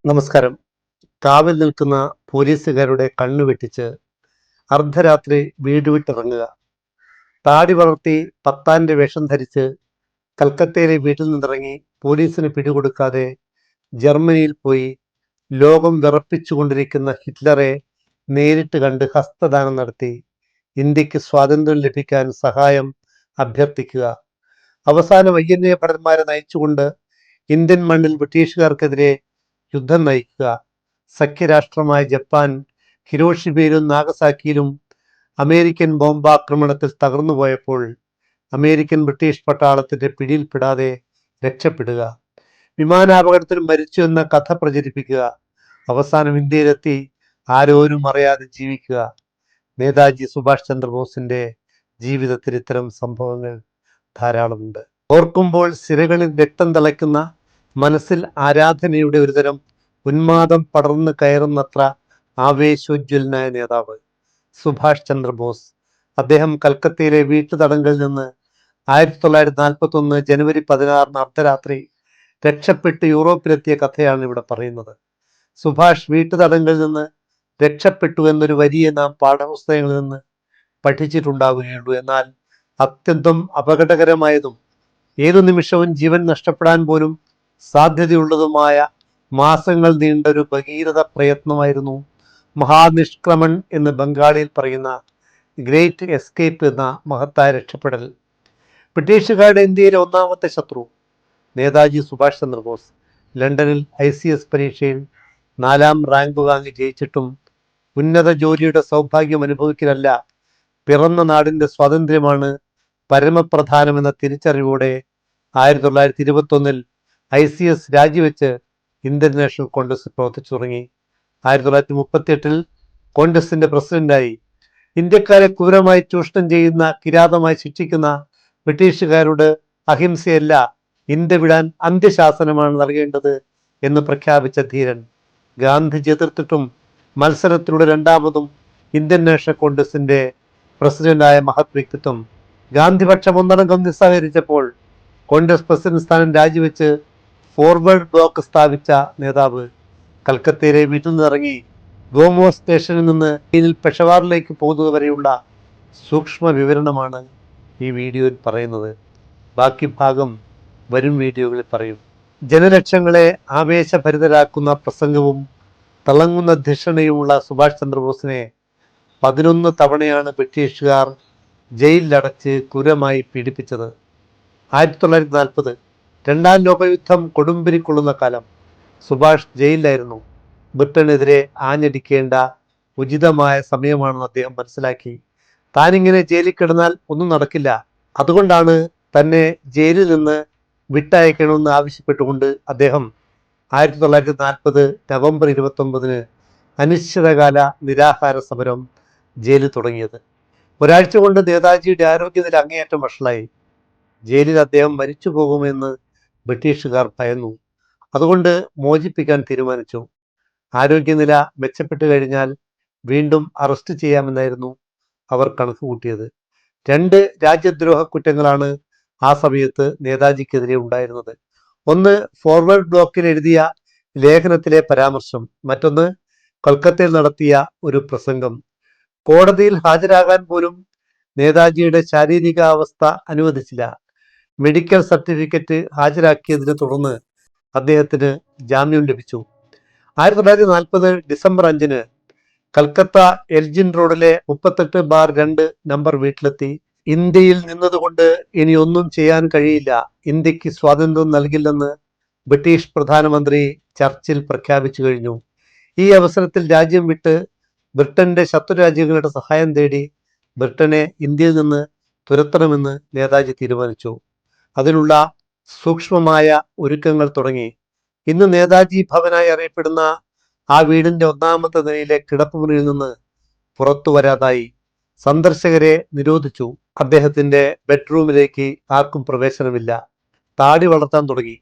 നമസ്കാരം. കാവൽ നിൽക്കുന്ന പോലീസുകാരുടെ കണ്ണു വെട്ടിച്ച് അർദ്ധരാത്രി വീട് വിട്ടിറങ്ങുക. താടി വളർത്തി പത്താന്റെ വേഷം ധരിച്ച് കൽക്കത്തയിലെ വീട്ടിൽ നിന്നിറങ്ങി പോലീസിന് പിടികൊടുക്കാതെ ജർമ്മനിയിൽ പോയി ലോകം വിറപ്പിച്ചുകൊണ്ടിരിക്കുന്ന ഹിറ്റ്ലറെ നേരിട്ട് കണ്ട് ഹസ്തദാനം നടത്തി ഇന്ത്യക്ക് സ്വാതന്ത്ര്യം ലഭിക്കാൻ സഹായം അഭ്യർത്ഥിക്കുക. അവസാന വൈകന്യ ഭടന്മാരെ നയിച്ചുകൊണ്ട് ഇന്ത്യൻ മണ്ണിൽ ബ്രിട്ടീഷുകാർക്കെതിരെ യുദ്ധം നയിക്കുക. സഖ്യരാഷ്ട്രമായ ജപ്പാൻ ഹിരോഷിമയിലും നാഗസാക്കിയിലും അമേരിക്കൻ ബോംബാക്രമണത്തിൽ തകർന്നുപോയപ്പോൾ അമേരിക്കൻ ബ്രിട്ടീഷ് പട്ടാളത്തിന്റെ പിടിയിൽപ്പെടാതെ രക്ഷപ്പെടുക. വിമാനാപകടത്തിൽ മരിച്ചു എന്ന കഥ പ്രചരിപ്പിക്കുക. അവസാനം ഇന്ത്യയിലെത്തി ആരോരും അറിയാതെ ജീവിക്കുക. നേതാജി സുഭാഷ് ചന്ദ്രബോസിന്റെ ജീവിതത്തിൽ ഇത്തരം സംഭവങ്ങൾ ധാരാളമുണ്ട്. ഓർക്കുമ്പോൾ സിരകളിൽ രക്തം തിളയ്ക്കുന്ന, മനസ്സിൽ ആരാധനയുടെ ഒരുതരം ഉന്മാദം പടർന്നു കയറുന്നത്ര ആവേശോജ്വലനായ നേതാവ് സുഭാഷ് ചന്ദ്രബോസ്. അദ്ദേഹം കൽക്കത്തയിലെ വീട്ടുതടങ്കലിൽ നിന്ന് 1941 ജനുവരി 16 അർദ്ധരാത്രി രക്ഷപ്പെട്ട് യൂറോപ്പിലെത്തിയ കഥയാണ് ഇവിടെ പറയുന്നത്. സുഭാഷ് വീട്ടുതടങ്കലിൽ നിന്ന് രക്ഷപ്പെട്ടു എന്നൊരു വരിയെ നാം പാഠപുസ്തകങ്ങളിൽ നിന്ന് പഠിച്ചിട്ടുണ്ടാവുകയുള്ളൂ. എന്നാൽ അത്യന്തം അപകടകരമായതും ഏതു നിമിഷവും ജീവൻ നഷ്ടപ്പെടാൻ പോലും സാധ്യതയുള്ളതുമായ മാസങ്ങൾ നീണ്ട ഒരു ഭഗീരഥ പ്രയത്നമായിരുന്നു മഹാനിഷ്ക്രമൺ എന്ന് ബംഗാളിയിൽ പറയുന്ന ഗ്രേറ്റ് എസ്കേപ്പ് എന്ന മഹത്തായ രക്ഷപ്പെടൽ. ബ്രിട്ടീഷുകാരുടെ ഇന്ത്യയിലെ ഒന്നാമത്തെ ശത്രു നേതാജി സുഭാഷ് ചന്ദ്രബോസ് ലണ്ടനിൽ ICS പരീക്ഷയിൽ 4ാം റാങ്ക് വാങ്ങി ജയിച്ചിട്ടും ഉന്നത ജോലിയുടെ സൗഭാഗ്യം അനുഭവിക്കലല്ല, പിറന്ന നാടിൻ്റെ സ്വാതന്ത്ര്യമാണ് പരമപ്രധാനമെന്ന തിരിച്ചറിവോടെ 1921 ICS രാജിവെച്ച് ഇന്ത്യൻ നാഷണൽ കോൺഗ്രസ് പ്രവർത്തിച്ചു തുടങ്ങി. 1938 കോൺഗ്രസിന്റെ പ്രസിഡന്റായി. ഇന്ത്യക്കാരെ ക്രൂരമായി ചൂഷണം ചെയ്യുന്ന, കിരാതമായി ശിക്ഷിക്കുന്ന ബ്രിട്ടീഷുകാരോട് അഹിംസയല്ല, ഇന്ത്യ വിടാൻ അന്ത്യശാസനമാണ് നൽകേണ്ടത് എന്ന് പ്രഖ്യാപിച്ച ധീരൻ. ഗാന്ധിജി എതിർത്തിട്ടും മത്സരത്തിലൂടെ രണ്ടാമതും ഇന്ത്യൻ നാഷണൽ കോൺഗ്രസിന്റെ പ്രസിഡന്റായ മഹത് വ്യക്തിത്വം. ഗാന്ധിപക്ഷം ഒന്നടങ്കം നിസ്സഹകരിച്ചപ്പോൾ കോൺഗ്രസ് പ്രസിഡന്റ് സ്ഥാനം രാജിവെച്ച് ഫോർവേഡ് ബ്ലോക്ക് സ്ഥാപിച്ച നേതാവ്. കൽക്കത്തയിലെ വീട്ടിൽ നിന്നിറങ്ങി ഗോമോ സ്റ്റേഷനിൽ നിന്ന് പെഷവാറിലേക്ക് പോകുന്നത് വരെയുള്ള സൂക്ഷ്മ വിവരണമാണ് ഈ വീഡിയോയിൽ പറയുന്നത്. ബാക്കി ഭാഗം വരും വീഡിയോകളിൽ പറയും. ജനലക്ഷങ്ങളെ ആവേശഭരിതരാക്കുന്ന പ്രസംഗവും തിളങ്ങുന്ന ധിഷണയുമുള്ള സുഭാഷ് ചന്ദ്രബോസിനെ 11 തവണയാണ് ബ്രിട്ടീഷുകാർ ജയിലിലടച്ച് ക്രൂരമായി പീഡിപ്പിച്ചത്. 1940 രണ്ടാം ലോകയുദ്ധം കൊടുമ്പിരിക്കൊള്ളുന്ന കാലം. സുഭാഷ് ജയിലിലായിരുന്നു. ബ്രിട്ടനെതിരെ ആഞ്ഞടിക്കേണ്ട ഉചിതമായ സമയമാണെന്ന് അദ്ദേഹം മനസ്സിലാക്കി. താനിങ്ങനെ ജയിലിൽ കിടന്നാൽ ഒന്നും നടക്കില്ല. അതുകൊണ്ടാണ് തന്നെ ജയിലിൽ നിന്ന് വിട്ടയക്കണമെന്ന് ആവശ്യപ്പെട്ടുകൊണ്ട് അദ്ദേഹം 1940 നവംബർ 29 അനിശ്ചിതകാല നിരാഹാര സമരം ജയിലിൽ തുടങ്ങിയത്. ഒരാഴ്ച കൊണ്ട് നേതാജിയുടെ ആരോഗ്യനില അങ്ങേയറ്റം വഷളായി. ജയിലിൽ അദ്ദേഹം മരിച്ചു പോകുമെന്ന് ബ്രിട്ടീഷുകാർ ഭയന്നു. അതുകൊണ്ട് മോചിപ്പിക്കാൻ തീരുമാനിച്ചു. ആരോഗ്യനില മെച്ചപ്പെട്ടു കഴിഞ്ഞാൽ വീണ്ടും അറസ്റ്റ് ചെയ്യാമെന്നായിരുന്നു അവർ കണക്ക് കൂട്ടിയത്. 2 രാജ്യദ്രോഹ കുറ്റങ്ങളാണ് ആ സമയത്ത് നേതാജിക്കെതിരെ ഉണ്ടായിരുന്നത്. ഒന്ന്, ഫോർവേഡ് ബ്ലോക്കിൽ എഴുതിയ ലേഖനത്തിലെ പരാമർശം. മറ്റൊന്ന്, കൊൽക്കത്തയിൽ നടത്തിയ ഒരു പ്രസംഗം. കോടതിയിൽ ഹാജരാകാൻ പോലും നേതാജിയുടെ ശാരീരികാവസ്ഥ അനുവദിച്ചില്ല. മെഡിക്കൽ സർട്ടിഫിക്കറ്റ് ഹാജരാക്കിയതിനെ തുടർന്ന് അദ്ദേഹത്തിന് ജാമ്യം ലഭിച്ചു. 1940 ഡിസംബർ 5 കൽക്കത്ത എൽജിൻ റോഡിലെ 38/2 നമ്പർ വീട്ടിലെത്തി. ഇന്ത്യയിൽ നിന്നതുകൊണ്ട് ഇനി ഒന്നും ചെയ്യാൻ കഴിയില്ല, ഇന്ത്യക്ക് സ്വാതന്ത്ര്യം നൽകില്ലെന്ന് ബ്രിട്ടീഷ് പ്രധാനമന്ത്രി ചർച്ചിൽ പ്രഖ്യാപിച്ചു കഴിഞ്ഞു. ഈ അവസരത്തിൽ രാജ്യം വിട്ട് ബ്രിട്ടന്റെ ശത്രുരാജ്യങ്ങളുടെ സഹായം തേടി ബ്രിട്ടനെ ഇന്ത്യയിൽ നിന്ന് തുരത്തണമെന്ന് നേതാജി തീരുമാനിച്ചു. അതിനുള്ള സൂക്ഷ്മമായ ഒരുക്കങ്ങൾ തുടങ്ങി. ഇന്ന് നേതാജി ഭവനായി അറിയപ്പെടുന്ന ആ വീടിന്റെ 1ാമത്തെ നിലയിലെ കിടപ്പുമുറിയിൽ നിന്ന് പുറത്തു വരാതായി. സന്ദർശകരെ നിരോധിച്ചു. അദ്ദേഹത്തിന്റെ ബെഡ്റൂമിലേക്ക് ആർക്കും പ്രവേശനമില്ല. താടി വളർത്താൻ തുടങ്ങി.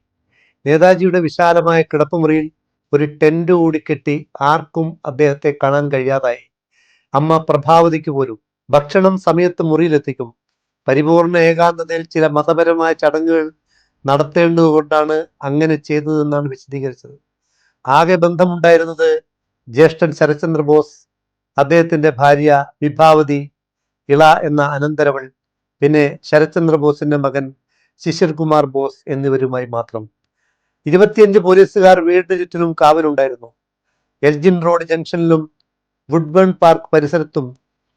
നേതാജിയുടെ വിശാലമായ കിടപ്പുമുറിയിൽ ഒരു ടെന്റ് കൂടി കെട്ടി ആർക്കും അദ്ദേഹത്തെ കാണാൻ കഴിയാതായി. അമ്മ പ്രഭാവതിക്ക് പോലും. ഭക്ഷണം സമയത്ത് മുറിയിലെത്തിക്കും. പരിപൂർണ ഏകാന്തതയിൽ ചില മതപരമായ ചടങ്ങുകൾ നടത്തേണ്ടതുകൊണ്ടാണ് അങ്ങനെ ചെയ്തതെന്നാണ് വിശദീകരിച്ചത്. ആകെ ബന്ധമുണ്ടായിരുന്നത് ജ്യേഷ്ഠൻ ശരത്ചന്ദ്ര ബോസ്, അദ്ദേഹത്തിന്റെ ഭാര്യ വിഭാവതി, ഇള എന്ന അനന്തരവൾ, പിന്നെ ശരത്ചന്ദ്ര ബോസിന്റെ മകൻ ശിശിർ കുമാർ ബോസ് എന്നിവരുമായി മാത്രം. 25 പോലീസുകാർ വീടിന് ചുറ്റിലും കാവലുണ്ടായിരുന്നു. എൽജിൻ റോഡ് ജംഗ്ഷനിലും വുഡ്ബേൺ പാർക്ക് പരിസരത്തും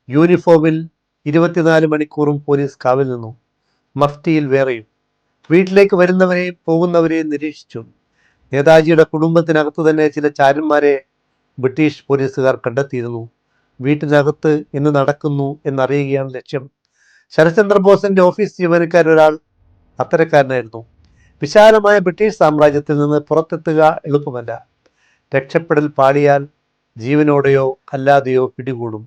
യൂണിഫോമിൽ 24 മണിക്കൂറും പോലീസ് കാവൽ നിന്നു. മഫ്റ്റിയിൽ വേറെയും. വീട്ടിലേക്ക് വരുന്നവരെയും പോകുന്നവരെയും നിരീക്ഷിച്ചു. നേതാജിയുടെ കുടുംബത്തിനകത്ത് തന്നെ ചില ചാരന്മാരെ ബ്രിട്ടീഷ് പോലീസുകാർ കണ്ടെത്തിയിരുന്നു. വീട്ടിനകത്ത് എന്ത് നടക്കുന്നു എന്നറിയുകയാണ് ലക്ഷ്യം. ശരത്ചന്ദ്ര ബോസിന്റെ ഓഫീസ് ജീവനക്കാരൊരാൾ അത്തരക്കാരനായിരുന്നു. വിശാലമായ ബ്രിട്ടീഷ് സാമ്രാജ്യത്തിൽ നിന്ന് പുറത്തെത്തുക എളുപ്പമല്ല. രക്ഷപ്പെടൽ പാളിയാൽ ജീവനോടെയോ അല്ലാതെയോ പിടികൂടും.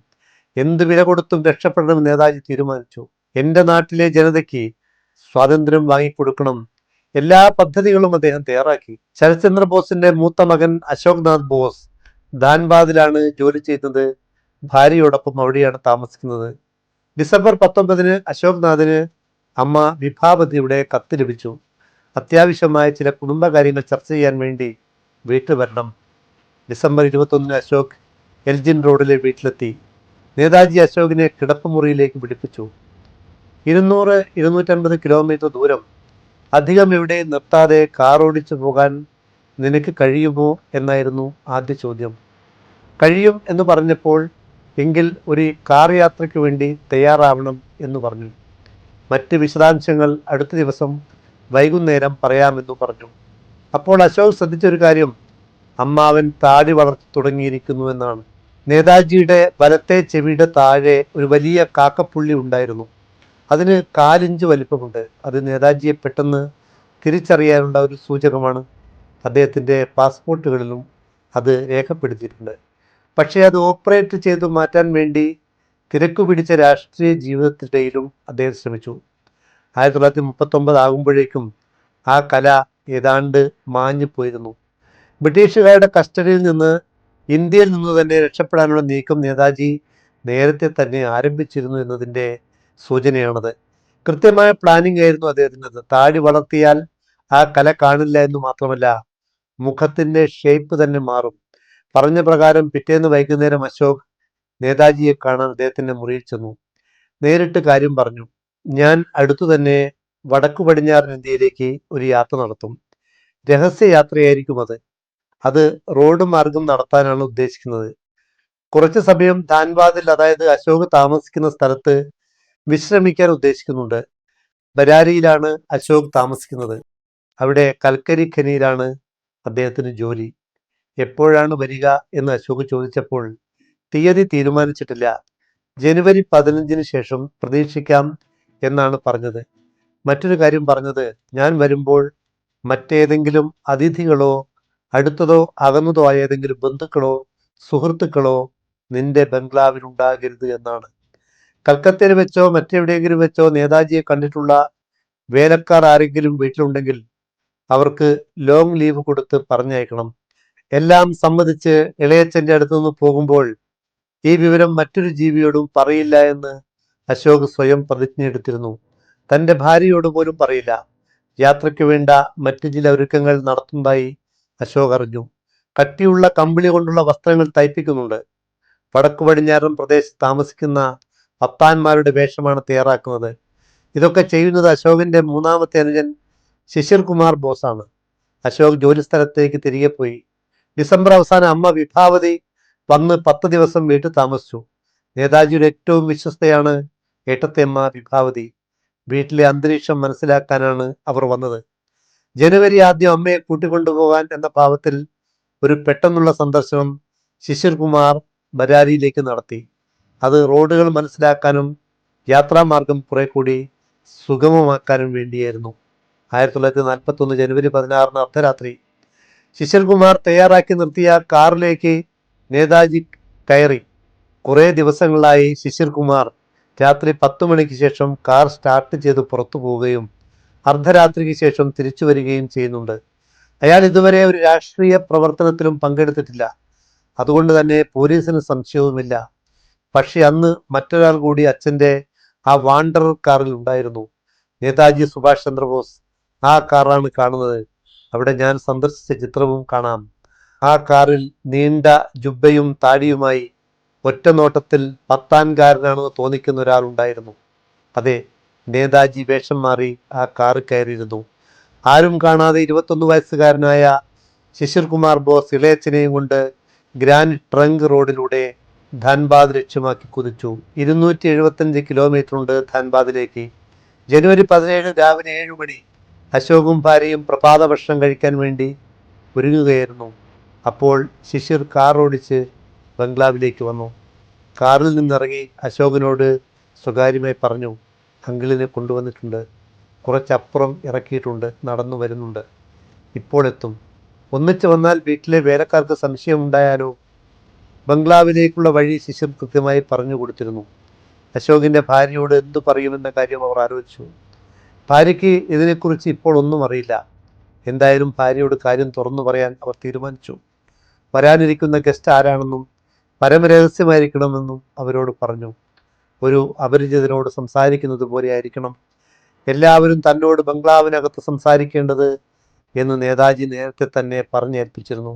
എന്ത് വില കൊടുത്തും രക്ഷപ്പെടണമെന്ന് നേതാജി തീരുമാനിച്ചു. എൻ്റെ നാട്ടിലെ ജനതയ്ക്ക് സ്വാതന്ത്ര്യം വാങ്ങിക്കൊടുക്കണം. എല്ലാ പദ്ധതികളും അദ്ദേഹം തയ്യാറാക്കി. ശരത്ചന്ദ്ര ബോസിന്റെ മൂത്ത മകൻ അശോക് നാഥ് ബോസ് ധാൻബാദിലാണ് ജോലി ചെയ്യുന്നത്. ഭാര്യയോടൊപ്പം അവിടെയാണ് താമസിക്കുന്നത്. ഡിസംബർ 19 അശോക് നാഥിന് അമ്മ വിഭാവതിയുടെ കത്ത് ലഭിച്ചു. അത്യാവശ്യമായ ചില കുടുംബകാര്യങ്ങൾ ചർച്ച ചെയ്യാൻ വേണ്ടി വീട്ടിൽ വരണം. ഡിസംബർ 21 അശോക് എൽജിൻ റോഡിലെ വീട്ടിലെത്തി. നേതാജി അശോകിനെ കിടപ്പുമുറിയിലേക്ക് പിടിപ്പിച്ചു. 200-250 കിലോമീറ്റർ ദൂരം അധികം എവിടെയും നിർത്താതെ കാർ ഓടിച്ചു പോകാൻ നിനക്ക് കഴിയുമോ എന്നായിരുന്നു ആദ്യ ചോദ്യം. കഴിയും എന്ന് പറഞ്ഞപ്പോൾ എങ്കിൽ ഒരു കാർ യാത്രയ്ക്ക് വേണ്ടി തയ്യാറാവണം എന്ന് പറഞ്ഞു. മറ്റ് വിശദാംശങ്ങൾ അടുത്ത ദിവസം വൈകുന്നേരം പറയാമെന്നു പറഞ്ഞു. അപ്പോൾ അശോക് ശ്രദ്ധിച്ചൊരു കാര്യം, അമ്മാവൻ താടി വളർത്തി തുടങ്ങിയിരിക്കുന്നു എന്നാണ്. നേതാജിയുടെ വലത്തെ ചെവിയുടെ താഴെ ഒരു വലിയ കാക്കപ്പുള്ളി ഉണ്ടായിരുന്നു. അതിന് 4 ഇഞ്ച് വലിപ്പമുണ്ട്. അത് നേതാജിയെ പെട്ടെന്ന് തിരിച്ചറിയാനുള്ള ഒരു സൂചകമാണ്. അദ്ദേഹത്തിൻ്റെ പാസ്പോർട്ടുകളിലും അത് രേഖപ്പെടുത്തിയിട്ടുണ്ട്. പക്ഷേ അത് ഓപ്പറേറ്റ് ചെയ്തു മാറ്റാൻ വേണ്ടി തിരക്കു പിടിച്ച രാഷ്ട്രീയ ജീവിതത്തിനിടയിലും അദ്ദേഹം ശ്രമിച്ചു. 1939 ആകുമ്പോഴേക്കും ആ കല ഏതാണ്ട് മാഞ്ഞു പോയിരുന്നു. ബ്രിട്ടീഷുകാരുടെ കസ്റ്റഡിയിൽ നിന്ന് ഇന്ത്യയിൽ നിന്ന് തന്നെ രക്ഷപ്പെടാനുള്ള നീക്കം നേതാജി നേരത്തെ തന്നെ ആരംഭിച്ചിരുന്നു എന്നതിൻ്റെ സൂചനയാണത്. കൃത്യമായ പ്ലാനിംഗ് ആയിരുന്നു അദ്ദേഹത്തിൻ്റെത്. താടി വളർത്തിയാൽ ആ കല കാണില്ല എന്ന് മാത്രമല്ല, മുഖത്തിൻ്റെ ഷേപ്പ് തന്നെ മാറും. പറഞ്ഞ പ്രകാരം പിറ്റേന്ന് വൈകുന്നേരം അശോക് നേതാജിയെ കാണാൻ അദ്ദേഹത്തിൻ്റെ മുറിയിൽ ചെന്നു. നേരിട്ട് കാര്യം പറഞ്ഞു. ഞാൻ അടുത്തു തന്നെ വടക്കു പടിഞ്ഞാറൻ ഇന്ത്യയിലേക്ക് ഒരു യാത്ര നടത്തും. രഹസ്യ യാത്രയായിരിക്കും അത്. അത് റോഡ് മാർഗം നടത്താനാണ് ഉദ്ദേശിക്കുന്നത്. കുറച്ചു സമയം ധാൻബാദിൽ, അതായത് അശോക് താമസിക്കുന്ന സ്ഥലത്ത് വിശ്രമിക്കാൻ ഉദ്ദേശിക്കുന്നുണ്ട്. ബരാരിയിലാണ് അശോക് താമസിക്കുന്നത്. അവിടെ കൽക്കരി ഖനിയിലാണ് അദ്ദേഹത്തിന് ജോലി. എപ്പോഴാണ് വരിക എന്ന് അശോക് ചോദിച്ചപ്പോൾ തീയതി തീരുമാനിച്ചിട്ടില്ല, ജനുവരി 15 ശേഷം പ്രതീക്ഷിക്കാം എന്നാണ് പറഞ്ഞത്. മറ്റൊരു കാര്യം പറഞ്ഞത്, ഞാൻ വരുമ്പോൾ മറ്റേതെങ്കിലും അതിഥികളോ അടുത്തതോ അകന്നതോ ആയ ഏതെങ്കിലും ബന്ധുക്കളോ സുഹൃത്തുക്കളോ നിന്റെ ബംഗ്ലാവിലുണ്ടാകരുത് എന്നാണ്. കൽക്കത്തയിൽ വെച്ചോ മറ്റെവിടെയെങ്കിലും വെച്ചോ നേതാജിയെ കണ്ടിട്ടുള്ള വേലക്കാർ ആരെങ്കിലും വീട്ടിലുണ്ടെങ്കിൽ അവർക്ക് ലോങ് ലീവ് കൊടുത്ത് പറഞ്ഞയക്കണം. എല്ലാം സമ്മതിച്ച് ഇളയച്ചൻ്റെ അടുത്തു നിന്ന് പോകുമ്പോൾ ഈ വിവരം മറ്റൊരു ജീവിയോടും പറയില്ല എന്ന് അശോക് സ്വയം പ്രതിജ്ഞയെടുത്തിരുന്നു. തൻ്റെ ഭാര്യയോട് പോലും പറയില്ല. യാത്രയ്ക്ക് വേണ്ട മറ്റു ചില ഒരുക്കങ്ങൾ നടത്തുന്നതായി അശോക് അറിഞ്ഞു. കട്ടിയുള്ള കമ്പിളി കൊണ്ടുള്ള വസ്ത്രങ്ങൾ തയ്പ്പിക്കുന്നുണ്ട്. വടക്കു പടിഞ്ഞാറൻ പ്രദേശത്ത് താമസിക്കുന്ന പത്താന്മാരുടെ വേഷമാണ് തയ്യാറാക്കുന്നത്. ഇതൊക്കെ ചെയ്യുന്നത് അശോകിന്റെ മൂന്നാമത്തെ അനുജൻ ശിശിർ കുമാർ ബോസാണ്. അശോക് ജോലിസ്ഥലത്തേക്ക് തിരികെ പോയി. ഡിസംബർ അവസാനം അമ്മ വിഭാവതി വന്ന് 10 ദിവസം വീട്ടിൽ താമസിച്ചു. നേതാജിയുടെ ഏറ്റവും വിശ്വസ്തയാണ് ഏട്ടത്തിയമ്മ വിഭാവതി. വീട്ടിലെ അന്തരീക്ഷം മനസ്സിലാക്കാനാണ് അവർ വന്നത്. ജനുവരി ആദ്യം അമ്മയെ കൂട്ടിക്കൊണ്ടുപോകാൻ എന്ന ഭാവത്തിൽ ഒരു പെട്ടെന്നുള്ള സന്ദർശനം ശിശിർ കുമാർ ബരാരിയിലേക്ക് നടത്തി. അത് റോഡുകൾ മനസ്സിലാക്കാനും യാത്രാമാർഗം കുറെ കൂടി സുഗമമാക്കാനും വേണ്ടിയായിരുന്നു. 1941 ജനുവരി 16 അർദ്ധരാത്രി ശിശിർ കുമാർ തയ്യാറാക്കി നിർത്തിയ കാറിലേക്ക് നേതാജി കയറി. കുറേ ദിവസങ്ങളായി ശിശിർ കുമാർ രാത്രി 10 മണിക്ക് ശേഷം കാർ സ്റ്റാർട്ട് ചെയ്ത് പുറത്തു പോവുകയും അർദ്ധരാത്രിക്ക് ശേഷം തിരിച്ചു വരികയും ചെയ്യുന്നുണ്ട്. അയാൾ ഇതുവരെ ഒരു രാഷ്ട്രീയ പ്രവർത്തനത്തിലും പങ്കെടുത്തിട്ടില്ല. അതുകൊണ്ട് തന്നെ പോലീസിന് സംശയവുമില്ല. പക്ഷെ അന്ന് മറ്റൊരാൾ കൂടി അച്ഛൻ്റെ ആ വാണ്ടറർ കാറിൽ ഉണ്ടായിരുന്നു. നേതാജി സുഭാഷ് ചന്ദ്രബോസ് ആ കാറാണ് കാണുന്നത്. അവിടെ ഞാൻ സന്ദർശിച്ച ചിത്രവും കാണാം. ആ കാറിൽ നീണ്ട ജുബ്ബയും താടിയുമായി ഒറ്റ നോട്ടത്തിൽ പത്താൻകാരനാണെന്ന് തോന്നിക്കുന്ന ഒരാളുണ്ടായിരുന്നു. അതെ, നേതാജി വേഷം മാറി ആ കാറിൽ കയറിയിരുന്നു. ആരും കാണാതെ 21 വയസ്സുകാരനായ ശിശിർ കുമാർ ബോസ് ഇളയച്ചനെയും കൊണ്ട് ഗ്രാൻഡ് ട്രങ്ക് റോഡിലൂടെ ധാൻബാദ് ലക്ഷ്യമാക്കി കുതിച്ചു. 275 കിലോമീറ്റർ ഉണ്ട് ധാൻബാദിലേക്ക്. ജനുവരി 17 രാവിലെ 7 മണി. അശോകും ഭാര്യയും പ്രഭാത ഭക്ഷണം കഴിക്കാൻ വേണ്ടി ഒരുങ്ങുകയായിരുന്നു. അപ്പോൾ ശിശിർ കാർ ഓടിച്ച് ബംഗ്ലാവിലേക്ക് വന്നു. കാറിൽ നിന്നിറങ്ങി അശോകനോട് സ്വകാര്യമായി പറഞ്ഞു, അങ്കിളിനെ കൊണ്ടുവന്നിട്ടുണ്ട്, കുറച്ചപ്പുറം ഇറക്കിയിട്ടുണ്ട്, നടന്നു വരുന്നുണ്ട്, ഇപ്പോൾ എത്തും. ഒന്നിച്ച് വന്നാൽ വീട്ടിലെ വേലക്കാർക്ക് സംശയമുണ്ടായാലോ? ബംഗ്ലാവിലേക്കുള്ള വഴി ശിശിർ കൃത്യമായി പറഞ്ഞു കൊടുത്തിരുന്നു. അശോകിൻ്റെ ഭാര്യയോട് എന്തു പറയുമെന്ന കാര്യം അവർ ആലോചിച്ചു. ഭാര്യയ്ക്ക് ഇതിനെക്കുറിച്ച് ഇപ്പോൾ ഒന്നും അറിയില്ല. എന്തായാലും ഭാര്യയോട് കാര്യം തുറന്നു പറയാൻ അവർ തീരുമാനിച്ചു. വരാനിരിക്കുന്ന ഗസ്റ്റ് ആരാണെന്നും പരമരഹസ്യമായിരിക്കണമെന്നും അവരോട് പറഞ്ഞു. ഒരു അപരിചിതനോട് സംസാരിക്കുന്നത് പോലെ ആയിരിക്കണം. എല്ലാവരും തന്നോട് ബംഗ്ലാവിനകത്ത് സംസാരിക്കേണ്ടത് എന്ന് നേതാജി നേരത്തെ തന്നെ പറഞ്ഞേൽപ്പിച്ചിരുന്നു.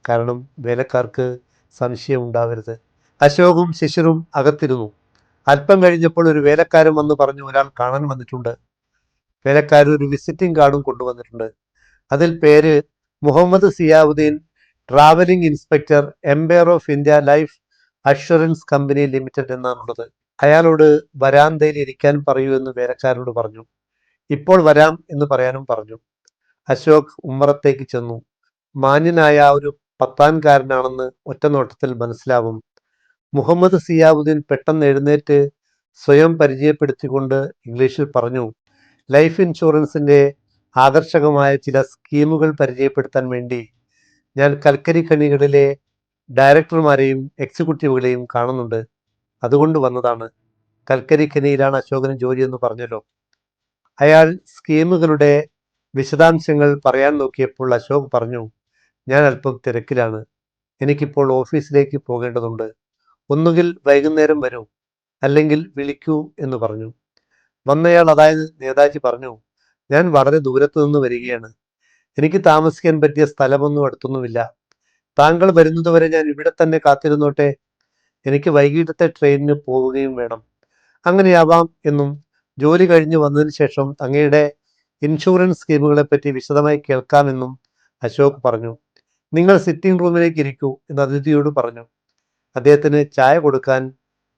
കാരണം വേലക്കാർക്ക് സംശയമുണ്ടാവരുത്. അശോകും ശിശിറും അകത്തിരുന്നു. അല്പം കഴിഞ്ഞപ്പോൾ ഒരു വേലക്കാരൻ വന്ന് പറഞ്ഞു, ഒരാൾ കാണാൻ വന്നിട്ടുണ്ട്. വേലക്കാരൻ ഒരു വിസിറ്റിംഗ് കാർഡും കൊണ്ടുവന്നിട്ടുണ്ട്. അതിൽ പേര് Muhammad Ziauddin, travelling inspector, Empire of India Life Assurance Company Limited എന്നാണുള്ളത്. അയാളോട് വരാന്തയിൽ ഇരിക്കാൻ പറയൂ എന്ന് വേലക്കാരനോട് പറഞ്ഞു. ഇപ്പോൾ വരാം എന്ന് പറയാനും പറഞ്ഞു. അശോക് ഉമ്മറത്തേക്ക് ചെന്നു. മാന്യനായ ഒരു പത്താൻകാരനാണെന്ന് ഒറ്റനോട്ടത്തിൽ മനസ്സിലാവും. മുഹമ്മദ് സിയാവുദ്ദീൻ പെട്ടെന്ന് എഴുന്നേറ്റ് സ്വയം പരിചയപ്പെടുത്തിക്കൊണ്ട് ഇംഗ്ലീഷിൽ പറഞ്ഞു, ലൈഫ് ഇൻഷുറൻസിൻ്റെ ആകർഷകമായ ചില സ്കീമുകൾ പരിചയപ്പെടുത്താൻ വേണ്ടി ഞാൻ കൽക്കരി ഖനികളിലെ ഡയറക്ടർമാരെയും എക്സിക്യൂട്ടീവുകളെയും കാണുന്നുണ്ട്, അതുകൊണ്ട് വന്നതാണ്. കൽക്കരി ഖനിയിലാണ് അശോകന് ജോലിയെന്ന് പറഞ്ഞല്ലോ. അയാൾ സ്കീമുകളുടെ വിശദാംശങ്ങൾ പറയാൻ നോക്കിയപ്പോൾ അശോക് പറഞ്ഞു, ഞാൻ അല്പം തിരക്കിലാണ്, എനിക്കിപ്പോൾ ഓഫീസിലേക്ക് പോകേണ്ടതുണ്ട്, ഒന്നുകിൽ വൈകുന്നേരം വരൂ, അല്ലെങ്കിൽ വിളിക്കൂ എന്ന് പറഞ്ഞു. വന്നയാൾ, അതായത് നേതാജി, പറഞ്ഞു, ഞാൻ വളരെ ദൂരത്തു നിന്ന് വരികയാണ്, എനിക്ക് താമസിക്കാൻ പറ്റിയ സ്ഥലമൊന്നും അടുത്തൊന്നുമില്ല, താങ്കൾ വരുന്നതുവരെ ഞാൻ ഇവിടെ തന്നെ കാത്തിരുന്നോട്ടെ, എനിക്ക് വൈകിട്ടത്തെ ട്രെയിനിന് പോവുകയും വേണം. അങ്ങനെയാവാം എന്നും ജോലി കഴിഞ്ഞ് വന്നതിന് ശേഷം അങ്ങയുടെ ഇൻഷുറൻസ് സ്കീമുകളെ പറ്റി വിശദമായി കേൾക്കാമെന്നും അശോക് പറഞ്ഞു. നിങ്ങൾ സിറ്റിംഗ് റൂമിലേക്ക് ഇരിക്കൂ എന്ന് അതിഥിയോട് പറഞ്ഞു. അദ്ദേഹത്തിന് ചായ കൊടുക്കാൻ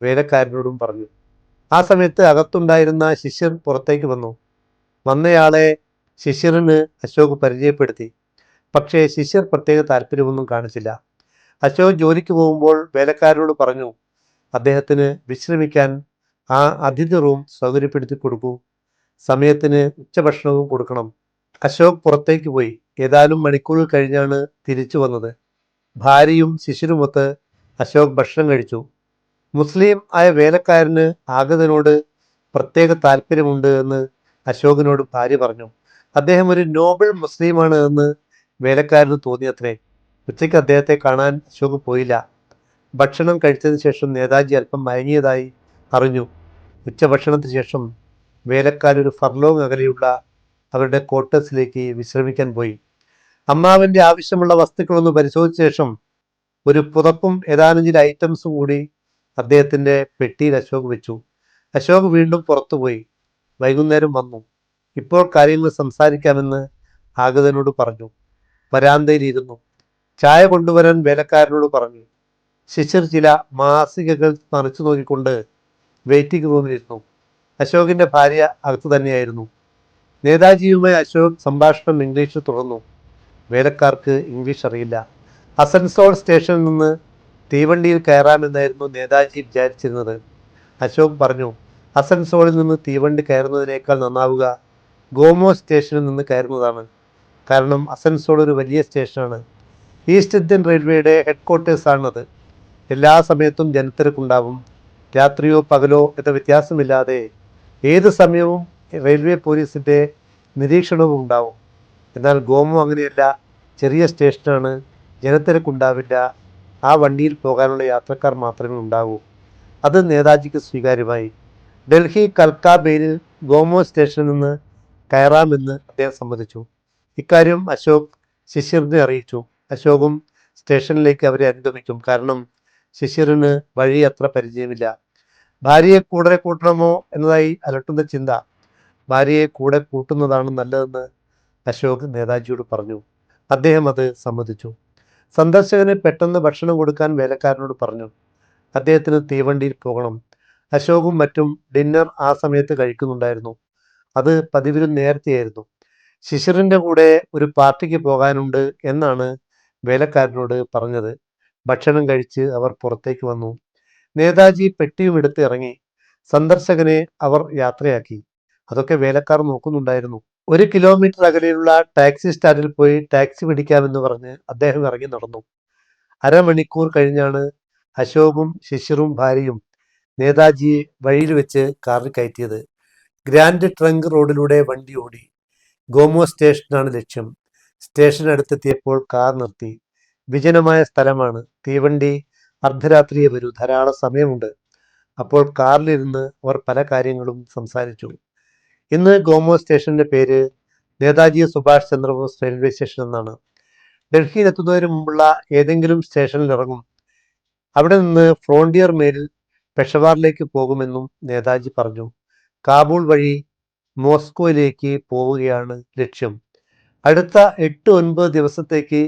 വേലക്കാരനോടും പറഞ്ഞു. ആ സമയത്ത് അകത്തുണ്ടായിരുന്ന ശിശിർ പുറത്തേക്ക് വന്നു. വന്നയാളെ ശിശിറിന് അശോക് പരിചയപ്പെടുത്തി. പക്ഷേ ശിശിർ പ്രത്യേക താല്പര്യമൊന്നും കാണിച്ചില്ല. അശോക് ജോലിക്ക് പോകുമ്പോൾ വേലക്കാരനോട് പറഞ്ഞു, അദ്ദേഹത്തിന് വിശ്രമിക്കാൻ ആ അതിഥി റൂം സൗകര്യപ്പെടുത്തി കൊടുക്കൂ, സമയത്തിന് ഉച്ചഭക്ഷണവും കൊടുക്കണം. അശോക് പുറത്തേക്ക് പോയി. ഏതാനും മണിക്കൂറുകൾ കഴിഞ്ഞാണ് തിരിച്ചു വന്നത്. ഭാര്യയും ശിശിരുമൊത്ത് അശോക് ഭക്ഷണം കഴിച്ചു. മുസ്ലിം ആയ വേലക്കാരന് ആഗതനോട് പ്രത്യേക താല്പര്യമുണ്ട് എന്ന് അശോകിനോട് ഭാര്യ പറഞ്ഞു. അദ്ദേഹം ഒരു നോബിൾ മുസ്ലിമാണ് എന്ന് വേലക്കാരന് തോന്നിയത്രേ. ഉച്ചയ്ക്ക് അദ്ദേഹത്തെ കാണാൻ അശോക് പോയില്ല. ഭക്ഷണം കഴിച്ചതിന് ശേഷം നേതാജി അല്പം മയങ്ങിയതായി അറിഞ്ഞു. ഉച്ചഭക്ഷണത്തിന് ശേഷം വേലക്കാരൊരു ഫർലോങ് അകലെയുള്ള അവരുടെ ക്വാർട്ടേഴ്സിലേക്ക് വിശ്രമിക്കാൻ പോയി. അമ്മാവൻ്റെ ആവശ്യമുള്ള വസ്തുക്കളൊന്ന് പരിശോധിച്ച ശേഷം ഒരു പുതപ്പും ഏതാനും ചില ഐറ്റംസും കൂടി അദ്ദേഹത്തിൻ്റെ പെട്ടിയിൽ അശോക് വെച്ചു. അശോക് വീണ്ടും പുറത്തുപോയി. വൈകുന്നേരം വന്നു. ഇപ്പോൾ കാര്യങ്ങൾ സംസാരിക്കാമെന്ന് ആഗതനോട് പറഞ്ഞു. വരാന്തയിൽ ഇരുന്നു. ചായ കൊണ്ടുവരാൻ വേലക്കാരനോട് പറഞ്ഞു. ശിശിർ ചില മാസികകൾ മറിച്ചു നോക്കിക്കൊണ്ട് വെയിറ്റിംഗ് റൂമിലിരുന്നു. അശോകിൻ്റെ ഭാര്യ അകത്തു തന്നെയായിരുന്നു. നേതാജിയുമായി അശോക് സംഭാഷണം ഇംഗ്ലീഷിൽ തുടർന്നു. വേലക്കാർക്ക് ഇംഗ്ലീഷ് അറിയില്ല. അസൻസോൾ സ്റ്റേഷനിൽ നിന്ന് തീവണ്ടിയിൽ കയറാമെന്നായിരുന്നു നേതാജി വിചാരിച്ചിരുന്നത്. അശോക് പറഞ്ഞു, അസൻസോളിൽ നിന്ന് തീവണ്ടി കയറുന്നതിനേക്കാൾ നന്നാവുക ഗോമോ സ്റ്റേഷനിൽ നിന്ന് കയറുന്നതാണ്. കാരണം അസൻസോൾ ഒരു വലിയ സ്റ്റേഷനാണ്. ഈസ്റ്റ് ഇന്ത്യൻ റെയിൽവേയുടെ ഹെഡ് ക്വാർട്ടേഴ്സാണത്. എല്ലാ സമയത്തും ജനത്തിരക്കുണ്ടാവും. രാത്രിയോ പകലോ എന്ന വ്യത്യാസമില്ലാതെ ഏത് സമയവും റെയിൽവേ പോലീസിൻ്റെ നിരീക്ഷണവും ഉണ്ടാവും. എന്നാൽ ഗോമോ അങ്ങനെയല്ല, ചെറിയ സ്റ്റേഷനാണ്, ജനത്തിരക്കുണ്ടാവില്ല, ആ വണ്ടിയിൽ പോകാനുള്ള യാത്രക്കാർ മാത്രമേ ഉണ്ടാവൂ. അത് നേതാജിക്ക് സ്വീകാര്യമായി. ഡൽഹി കൽക്ക മെയിലിൽ ഗോമോ സ്റ്റേഷനിൽ നിന്ന് കയറാമെന്ന് അദ്ദേഹം സമ്മതിച്ചു. ഇക്കാര്യം അശോക് ശിശിറിനെ അറിയിച്ചു. അശോകും സ്റ്റേഷനിലേക്ക് അവരെ അനുഗമിക്കും. കാരണം ശിശിറിന് വഴി അത്ര പരിചയമില്ല. ഭാര്യയെ കൂടെ കൂട്ടണമോ എന്നതായി അലട്ടുന്ന ചിന്ത. ഭാര്യയെ കൂടെ കൂട്ടുന്നതാണ് നല്ലതെന്ന് അശോക് നേതാജിയോട് പറഞ്ഞു. അദ്ദേഹം അത് സമ്മതിച്ചു. സന്ദർശകന് പെട്ടെന്ന് ഭക്ഷണം കൊടുക്കാൻ വേലക്കാരനോട് പറഞ്ഞു. അദ്ദേഹത്തിന് തീവണ്ടിയിൽ പോകണം. അശോകും മറ്റും ഡിന്നർ ആ സമയത്ത് കഴിക്കുന്നുണ്ടായിരുന്നു. അത് പതിവിലും നേരത്തെയായിരുന്നു. ശിശിറിന്റെ കൂടെ ഒരു പാർട്ടിക്ക് പോകാനുണ്ട് എന്നാണ് വേലക്കാരനോട് പറഞ്ഞത്. ഭക്ഷണം കഴിച്ച് അവർ പുറത്തേക്ക് വന്നു. നേതാജി പെട്ടിയും എടുത്ത് ഇറങ്ങി. സന്ദർശകനെ അവർ യാത്രയാക്കി. അതൊക്കെ വേലക്കാർ നോക്കുന്നുണ്ടായിരുന്നു. 1 കിലോമീറ്റർ അകലെയുള്ള ടാക്സി സ്റ്റാൻഡിൽ പോയി ടാക്സി പിടിക്കാമെന്ന് പറഞ്ഞ് അദ്ദേഹം ഇറങ്ങി നടന്നു. അരമണിക്കൂർ കഴിഞ്ഞാണ് അശോകും ശിശിറും ഭാര്യയും നേതാജിയെ വഴിയിൽ വെച്ച് കാറിൽ കയറ്റിയത്. ഗ്രാൻഡ് ട്രങ്ക് റോഡിലൂടെ വണ്ടി ഓടി. ഗോമോ സ്റ്റേഷനാണ് ലക്ഷ്യം. സ്റ്റേഷനടുത്തെത്തിയപ്പോൾ കാർ നിർത്തി. വിജനമായ സ്ഥലമാണ്. തീവണ്ടി അർദ്ധരാത്രിയെ വരൂ, ധാരാളം സമയമുണ്ട്. അപ്പോൾ കാറിലിരുന്ന് അവർ പല കാര്യങ്ങളും സംസാരിച്ചു. ഇന്ന് ഗോമോ സ്റ്റേഷന്റെ പേര് നേതാജി സുഭാഷ് ചന്ദ്രബോസ് റെയിൽവേ സ്റ്റേഷൻ എന്നാണ്. ഡൽഹിയിൽ എത്തുന്നതിന് മുമ്പുള്ള ഏതെങ്കിലും സ്റ്റേഷനിൽ ഇറങ്ങും. അവിടെ നിന്ന് ഫ്രോണ്ടിയർ മെയിലിൽ പെഷവാറിലേക്ക് പോകുമെന്നും നേതാജി പറഞ്ഞു. കാബൂൾ വഴി മോസ്കോയിലേക്ക് പോവുകയാണ് ലക്ഷ്യം. അടുത്ത 8-9 ദിവസത്തേക്ക്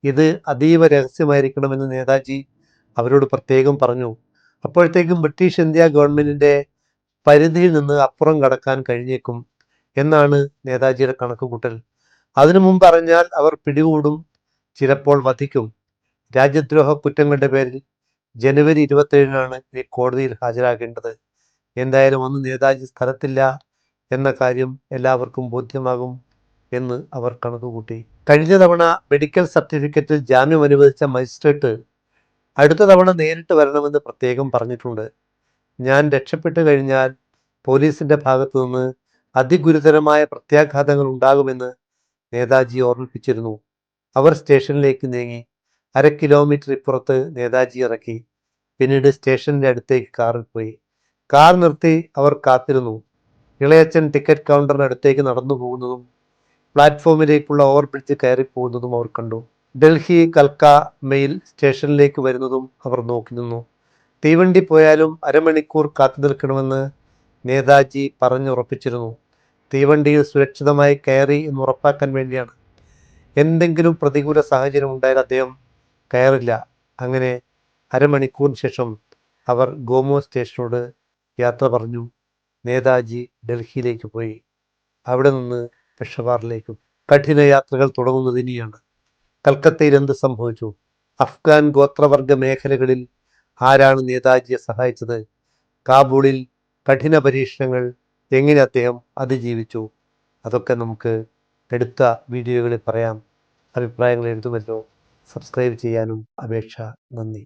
ഇത് അതീവ രഹസ്യമായിരിക്കണമെന്ന് നേതാജി അവരോട് പ്രത്യേകം പറഞ്ഞു. അപ്പോഴത്തേക്കും ബ്രിട്ടീഷ് ഇന്ത്യ ഗവൺമെന്റിന്റെ പരിധിയിൽ നിന്ന് അപ്പുറം കടക്കാൻ കഴിഞ്ഞേക്കും എന്നാണ് നേതാജിയുടെ കണക്കുകൂട്ടൽ. അതിനു മുമ്പ് അറിഞ്ഞാൽ അവർ പിടികൂടും, ചിലപ്പോൾ വധിക്കും. രാജ്യദ്രോഹ കുറ്റങ്ങളുടെ പേരിൽ ജനുവരി 27-നാണ് ഈ കോടതിയിൽ ഹാജരാകേണ്ടത്. എന്തായാലും അന്ന് നേതാജി സ്ഥലത്തില്ല എന്ന കാര്യം എല്ലാവർക്കും ബോധ്യമാകും എന്ന് അവർ കണക്കുകൂട്ടി. കഴിഞ്ഞ തവണ മെഡിക്കൽ സർട്ടിഫിക്കറ്റിൽ ജാമ്യം അനുവദിച്ച മജിസ്ട്രേറ്റ് അടുത്ത തവണ നേരിട്ട് വരണമെന്ന് പ്രത്യേകം പറഞ്ഞിട്ടുണ്ട്. ഞാൻ രക്ഷപ്പെട്ടു കഴിഞ്ഞാൽ പോലീസിന്റെ ഭാഗത്തു നിന്ന് അതിഗുരുതരമായ പ്രത്യാഘാതങ്ങൾ ഉണ്ടാകുമെന്ന് നേതാജി ഓർമ്മിപ്പിച്ചിരുന്നു. അവർ സ്റ്റേഷനിലേക്ക് നീങ്ങി. 1/2 കിലോമീറ്റർ ഇപ്പുറത്ത് നേതാജി ഇറക്കി. പിന്നീട് സ്റ്റേഷന്റെ അടുത്തേക്ക് കാറിൽ പോയി. കാർ നിർത്തി അവർ കാത്തിരുന്നു. ഇളയച്ചൻ ടിക്കറ്റ് കൗണ്ടറിന് അടുത്തേക്ക് നടന്നു പോകുന്നതും പ്ലാറ്റ്ഫോമിലേക്കുള്ള ഓവർബ്രിഡ്ജ് കയറിപ്പോകുന്നതും അവർ കണ്ടു. ഡൽഹി കൽക്ക മെയിൽ സ്റ്റേഷനിലേക്ക് വരുന്നതും അവർ നോക്കി നിന്നു. തീവണ്ടി പോയാലും അരമണിക്കൂർ കാത്തു നിൽക്കണമെന്ന് നേതാജി പറഞ്ഞുറപ്പിച്ചിരുന്നു. തീവണ്ടിയിൽ സുരക്ഷിതമായി കയറി എന്ന് ഉറപ്പാക്കാൻ വേണ്ടിയാണ്. എന്തെങ്കിലും പ്രതികൂല സാഹചര്യം ഉണ്ടായാൽ അദ്ദേഹം കയറില്ല. അങ്ങനെ അരമണിക്കൂറിന് ശേഷം അവർ ഗോമോ സ്റ്റേഷനോട് യാത്ര പറഞ്ഞു. നേതാജി ഡൽഹിയിലേക്ക് പോയി. അവിടെ നിന്ന് പെഷവാറിലേക്കും. കഠിന യാത്രകൾ തുടങ്ങുന്നത് ഇനിയാണ്. കൽക്കത്തയിൽ എന്ത് സംഭവിച്ചു? അഫ്ഗാൻ ഗോത്രവർഗ മേഖലകളിൽ ആരാണ് നേതാജിയെ സഹായിച്ചത്? കാബൂളിൽ കഠിന പരീക്ഷണങ്ങൾ എങ്ങനെ അദ്ദേഹം അതിജീവിച്ചു? അതൊക്കെ നമുക്ക് അടുത്ത വീഡിയോകളിൽ പറയാം. അഭിപ്രായങ്ങൾ എഴുതുമല്ലോ. സബ്സ്ക്രൈബ് ചെയ്യാനും അപേക്ഷ. നന്ദി.